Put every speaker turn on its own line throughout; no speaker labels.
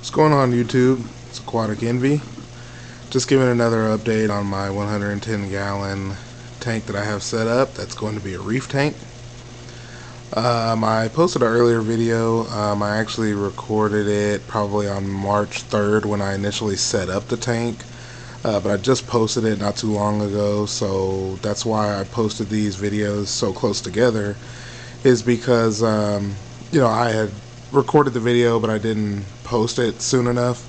What's going on, YouTube? It's Aquatic Envy. Just giving another update on my 110-gallon tank that I have set up. That's going to be a reef tank. I posted an earlier video. I actually recorded it probably on March 3rd when I initially set up the tank. But I just posted it not too long ago, so that's why I posted these videos so close together, is because I had recorded the video but I didn't post it soon enough.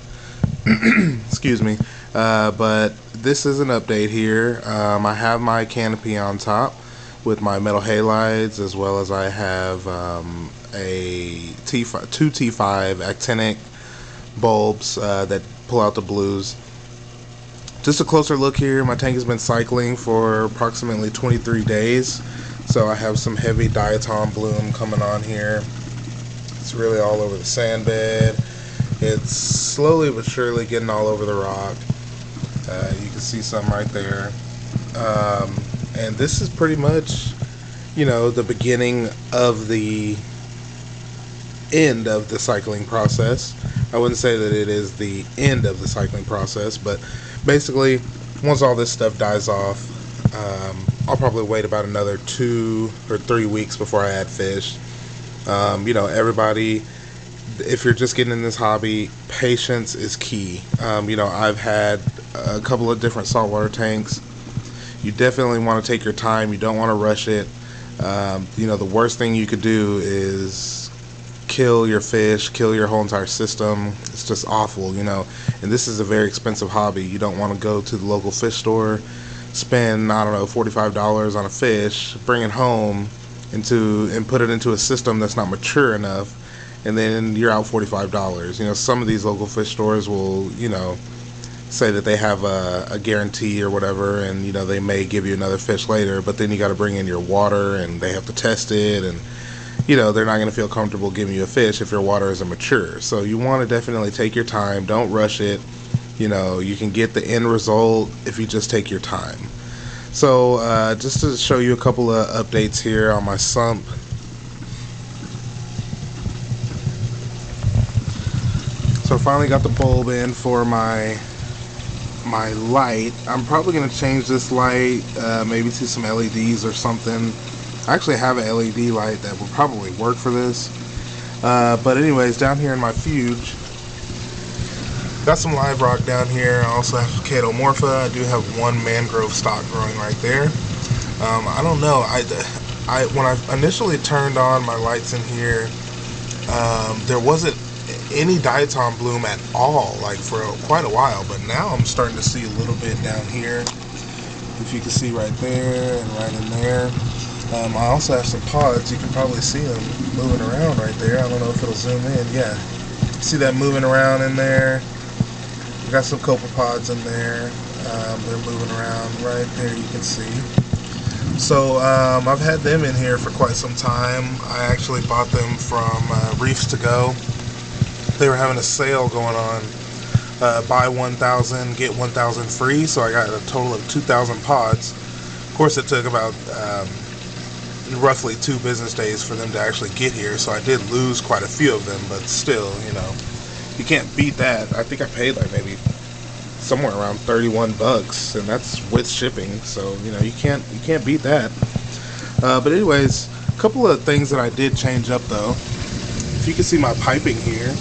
Excuse me. But this is an update here. I have my canopy on top with my metal halides, as well as I have two T5 actinic bulbs that pull out the blues. Just a closer look here. My tank has been cycling for approximately 23 days, so I have some heavy diatom bloom coming on here. It's really all over the sand bed. It's slowly but surely getting all over the rock. You can see some right there. And this is pretty much, the beginning of the end of the cycling process. I wouldn't say that it is the end of the cycling process, but basically, once all this stuff dies off, I'll probably wait about another 2 or 3 weeks before I add fish. Everybody, if you're just getting in this hobby, patience is key. I've had a couple of different saltwater tanks. You definitely want to take your time. You don't want to rush it. The worst thing you could do is kill your fish, kill your whole entire system. It's just awful, and this is a very expensive hobby. You don't want to go to the local fish store, spend, $45 on a fish, bring it home and put it into a system that's not mature enough, and then you're out $45. Some of these local fish stores will, say that they have a guarantee or whatever, and they may give you another fish later, but then you got to bring in your water and they have to test it, and they're not going to feel comfortable giving you a fish if your water isn't mature. So you want to definitely take your time. Don't rush it. You can get the end result if you just take your time. So just to show you a couple of updates here on my sump. So I finally got the bulb in for my light. I'm probably going to change this light maybe to some LEDs or something. I actually have an LED light that will probably work for this. But anyways, down here in my fuge, got some live rock down here. I also have Chaetomorpha. I do have one mangrove stock growing right there. I don't know. When I initially turned on my lights in here, there wasn't any diatom bloom at all, like for quite a while. But now I'm starting to see a little bit down here. If you can see right there and right in there. I also have some pods. You can probably see them moving around right there. I don't know if it'll zoom in. Yeah, see that moving around in there. I got some copepods in there. They're moving around right there, you can see. So I've had them in here for quite some time. I actually bought them from Reefs to Go. They were having a sale going on. Buy 1,000, get 1,000 free. So I got a total of 2,000 pods. Of course, it took about roughly 2 business days for them to actually get here. So I did lose quite a few of them, but still, you can't beat that. I think I paid like maybe somewhere around 31 bucks, and that's with shipping. So you can't beat that. But anyways, a couple of things that I did change up though. If you can see my piping here,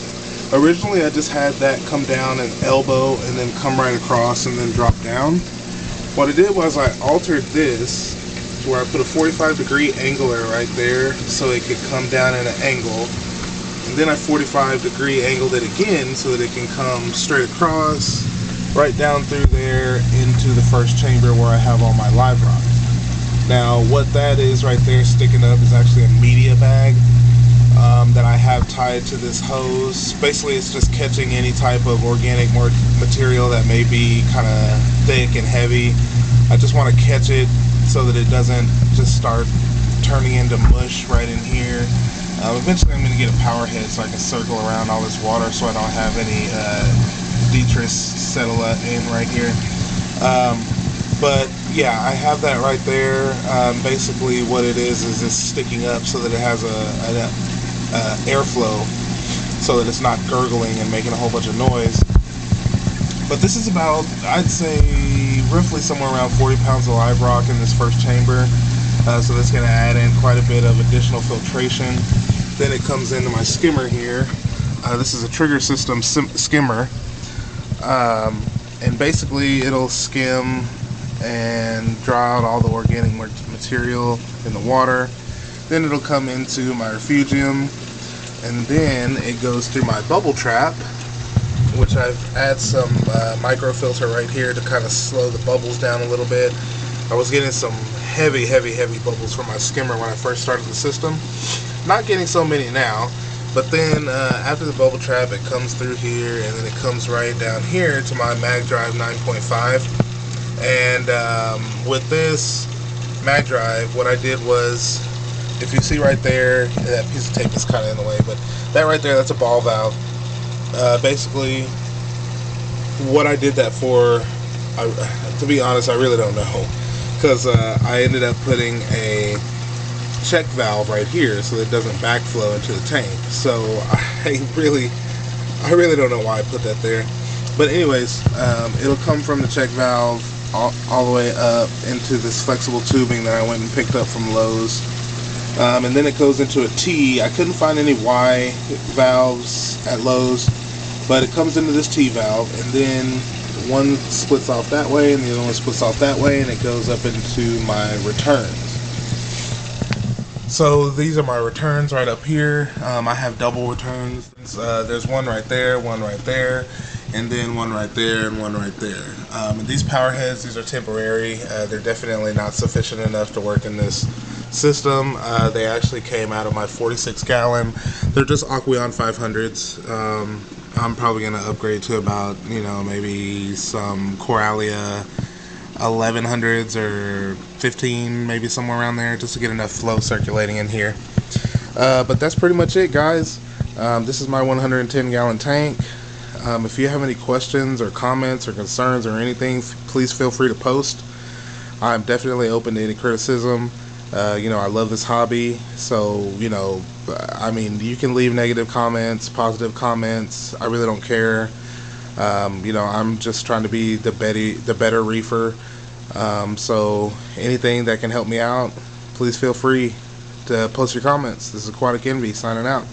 originally I just had that come down and elbow and then come right across and then drop down. What I did was I altered this where I put a 45-degree angler right there so it could come down at an angle. And then I 45-degree angled it again so that it can come straight across, right down through there into the first chamber where I have all my live rock. Now what that is right there sticking up is actually a media bag that I have tied to this hose. Basically it's just catching any type of organic material that may be kind of thick and heavy. I just want to catch it so that it doesn't just start turning into mush right in here. Eventually I'm going to get a power head so I can circle around all this water so I don't have any detritus settle in right here. But yeah, I have that right there. Basically what it is it's sticking up so that it has a airflow so that it's not gurgling and making a whole bunch of noise. But this is about, I'd say, roughly somewhere around 40 pounds of live rock in this first chamber. So that's going to add in quite a bit of additional filtration. Then it comes into my skimmer here. This is a trigger system skimmer. And basically it'll skim and draw out all the organic material in the water. Then it'll come into my refugium, and then it goes through my bubble trap, which I've added some microfilter right here to kind of slow the bubbles down a little bit. I was getting some heavy bubbles from my skimmer when I first started the system. Not getting so many now, but then after the bubble trap, it comes through here, and then it comes right down here to my mag drive 9.5. And with this mag drive, what I did was, if you see right there, that piece of tape is kind of in the way, but that right there, that's a ball valve. Basically, what I did that for, to be honest, I really don't know, because I ended up putting a check valve right here so that it doesn't backflow into the tank. So I really don't know why I put that there. But anyways, it'll come from the check valve all the way up into this flexible tubing that I went and picked up from Lowe's. And then it goes into a T. I couldn't find any Y valves at Lowe's, but it comes into this T valve, and then one splits off that way and the other one splits off that way, and it goes up into my returns. So these are my returns right up here. I have double returns. There's one right there, and then one right there, and one right there. And these power heads, these are temporary. They're definitely not sufficient enough to work in this system. They actually came out of my 46 gallon. They're just Aqueon 500s. I'm probably going to upgrade to about, maybe some Coralia 1100s or 15, maybe somewhere around there, just to get enough flow circulating in here. But that's pretty much it, guys. This is my 110 gallon tank. If you have any questions or comments or concerns or anything, please feel free to post. I'm definitely open to any criticism. I love this hobby, so I mean, you can leave negative comments, positive comments. I really don't care. I'm just trying to be the better reefer. So anything that can help me out, please feel free to post your comments. This is Aquatic Envy signing out.